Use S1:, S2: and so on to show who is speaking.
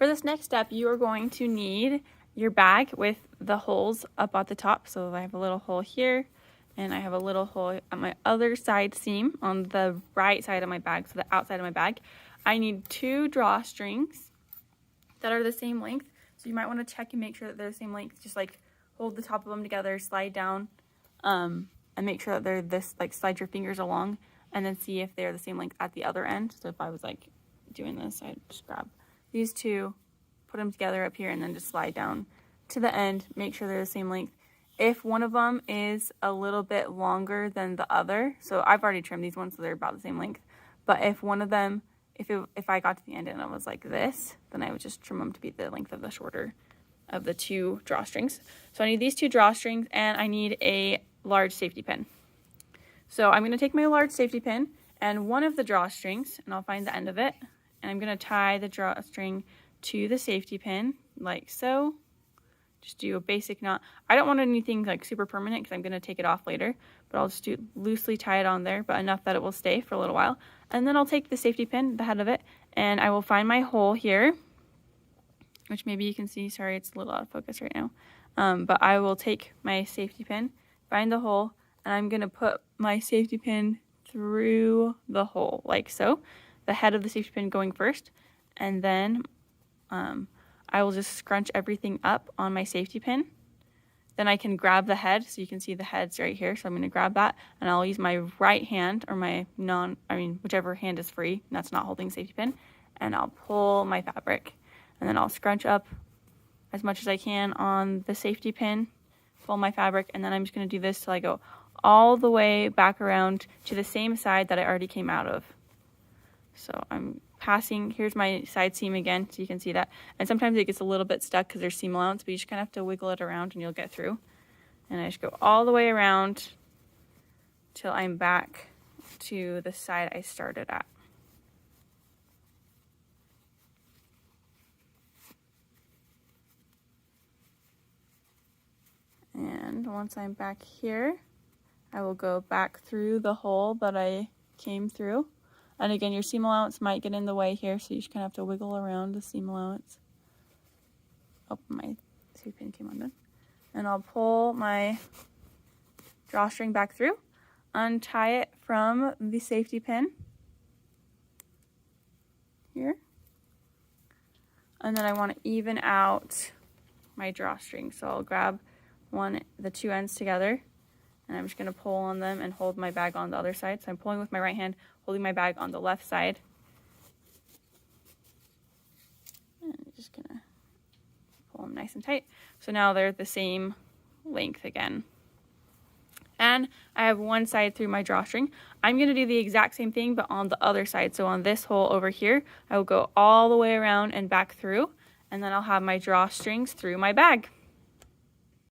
S1: For this next step, you are going to need your bag with the holes up at the top. So I have a little hole here, and I have a little hole at my other side seam on the right side of my bag, so the outside of my bag. I need 2 drawstrings that are the same length. So you might want to check and make sure that they're the same length. Just like hold the top of them together, slide down, and make sure that they're this, like slide your fingers along, and then see if they're the same length at the other end. So if I was like doing this, I'd just grab these 2, put them together up here, and then just slide down to the end, make sure they're the same length. If one of them is a little bit longer than the other, so I've already trimmed these ones so they're about the same length, but if one of them, if I got to the end and it was like this, then I would just trim them to be the length of the shorter of the 2 drawstrings. So I need these 2 drawstrings, and I need a large safety pin. So I'm going to take my large safety pin and one of the drawstrings, and I'll find the end of it, and I'm going to tie the drawstring to the safety pin like so. Just do a basic knot. I don't want anything like super permanent because I'm going to take it off later, but I'll just loosely tie it on there, but enough that it will stay for a little while. And then I'll take the safety pin, the head of it, and I will find my hole here, which maybe you can see. Sorry, it's a little out of focus right now. But I will take my safety pin, find the hole, and I'm going to put my safety pin through the hole like so. The head of the safety pin going first, and then I will just scrunch everything up on my safety pin. Then I can grab the head, so you can see the head's right here. So I'm going to grab that, and I'll use my right hand, or my whichever hand is free, and that's not holding the safety pin, and I'll pull my fabric, and then I'll scrunch up as much as I can on the safety pin, pull my fabric, and then I'm just going to do this till I go all the way back around to the same side that I already came out of. So I'm passing, here's my side seam again, so you can see that. And sometimes it gets a little bit stuck because there's seam allowance, but you just kind of have to wiggle it around and you'll get through. And I just go all the way around till I'm back to the side I started at. And once I'm back here, I will go back through the hole that I came through. And again, your seam allowance might get in the way here, so you just kind of have to wiggle around the seam allowance. Oh, my safety pin came undone. And I'll pull my drawstring back through, untie it from the safety pin here. And then I want to even out my drawstring. So I'll grab the 2 ends together, and I'm just going to pull on them and hold my bag on the other side. So I'm pulling with my right hand, holding my bag on the left side. And I'm just going to pull them nice and tight. So now they're the same length again. And I have one side through my drawstring. I'm going to do the exact same thing, but on the other side. So on this hole over here, I will go all the way around and back through, and then I'll have my drawstrings through my bag.